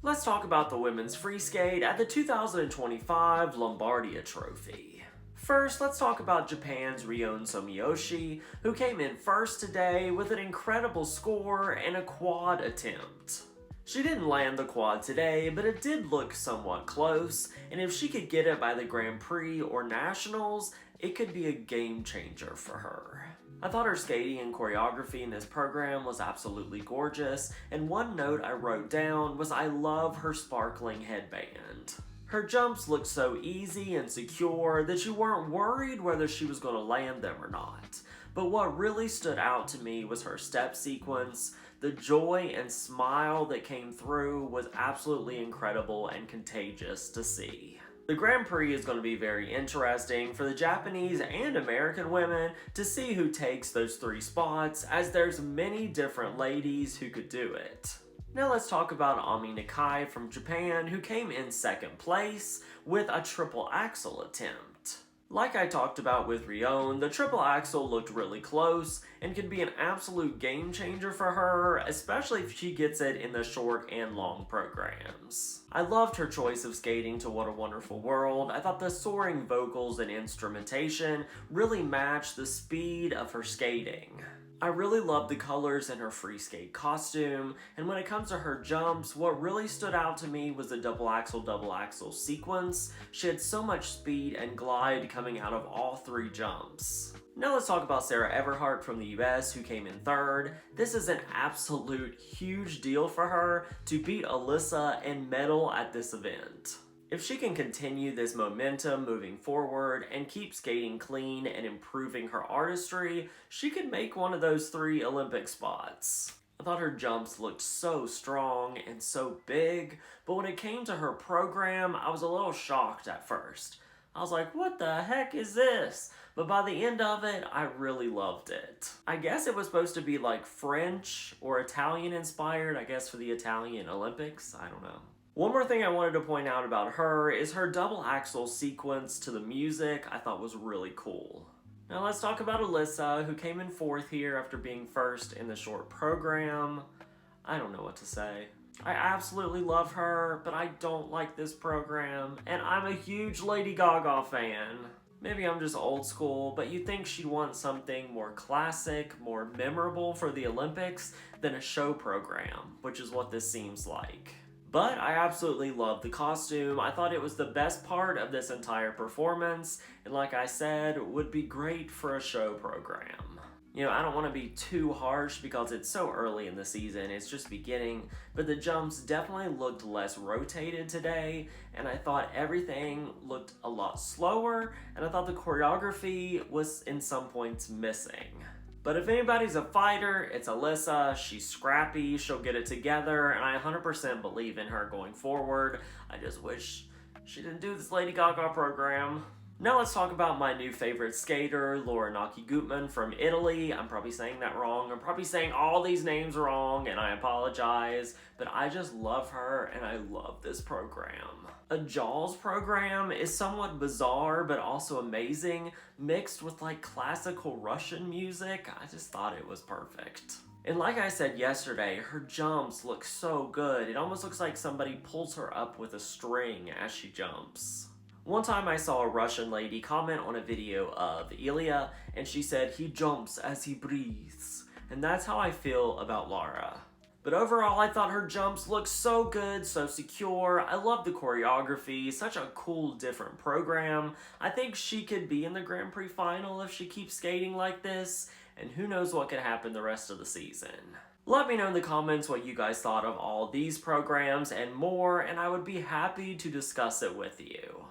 Let's talk about the women's free skate at the 2025 Lombardia Trophy. First, let's talk about Japan's Rion Somiyoshi, who came in first today with an incredible score and a quad attempt. She didn't land the quad today, but it did look somewhat close, and if she could get it by the Grand Prix or Nationals, it could be a game changer for her. I thought her skating and choreography in this program was absolutely gorgeous, and one note I wrote down was I love her sparkling headband. Her jumps looked so easy and secure that you weren't worried whether she was going to land them or not. But what really stood out to me was her step sequence. The joy and smile that came through was absolutely incredible and contagious to see. The Grand Prix is going to be very interesting for the Japanese and American women to see who takes those 3 spots, as there's many different ladies who could do it. Now let's talk about Ami Nakai from Japan, who came in second place with a triple axel attempt. Like I talked about with Rion, the triple axel looked really close and could be an absolute game changer for her, especially if she gets it in the short and long programs. I loved her choice of skating to What a Wonderful World. I thought the soaring vocals and instrumentation really matched the speed of her skating. I really loved the colors in her free skate costume, and when it comes to her jumps, what really stood out to me was the double axel sequence. She had so much speed and glide coming out of all 3 jumps. Now let's talk about Sarah Everhart from the US, who came in third. This is an absolute huge deal for her to beat Alyssa and medal at this event. If she can continue this momentum moving forward and keep skating clean and improving her artistry, she could make one of those 3 Olympic spots. I thought her jumps looked so strong and so big, but when it came to her program, I was a little shocked at first. I was like, what the heck is this? But by the end of it, I really loved it. I guess it was supposed to be like French or Italian inspired, I guess for the Italian Olympics, I don't know. One more thing I wanted to point out about her is her double axel sequence to the music I thought was really cool. Now let's talk about Alyssa, who came in 4th here after being first in the short program. I don't know what to say. I absolutely love her, but I don't like this program, and I'm a huge Lady Gaga fan. Maybe I'm just old school, but you'd think she'd want something more classic, more memorable for the Olympics than a show program, which is what this seems like. But I absolutely loved the costume. I thought it was the best part of this entire performance, and like I said, would be great for a show program. You know, I don't want to be too harsh because it's so early in the season, it's just beginning, but the jumps definitely looked less rotated today, and I thought everything looked a lot slower, and I thought the choreography was in some points missing. But if anybody's a fighter, it's Alyssa. She's scrappy, she'll get it together, and I 100% believe in her going forward. I just wish she didn't do this Lady Gaga program. Now let's talk about my new favorite skater, Laura Naki-Gutman from Italy. I'm probably saying that wrong. I'm probably saying all these names wrong, and I apologize, but I just love her, and I love this program. A Jaws program is somewhat bizarre, but also amazing, mixed with like classical Russian music. I just thought it was perfect. And like I said yesterday, her jumps look so good. It almost looks like somebody pulls her up with a string as she jumps. One time I saw a Russian lady comment on a video of Ilya, and she said, "He jumps as he breathes." And that's how I feel about Lara. But overall, I thought her jumps looked so good, so secure. I love the choreography, such a cool, different program. I think she could be in the Grand Prix final if she keeps skating like this, and who knows what could happen the rest of the season. Let me know in the comments what you guys thought of all these programs and more, and I would be happy to discuss it with you.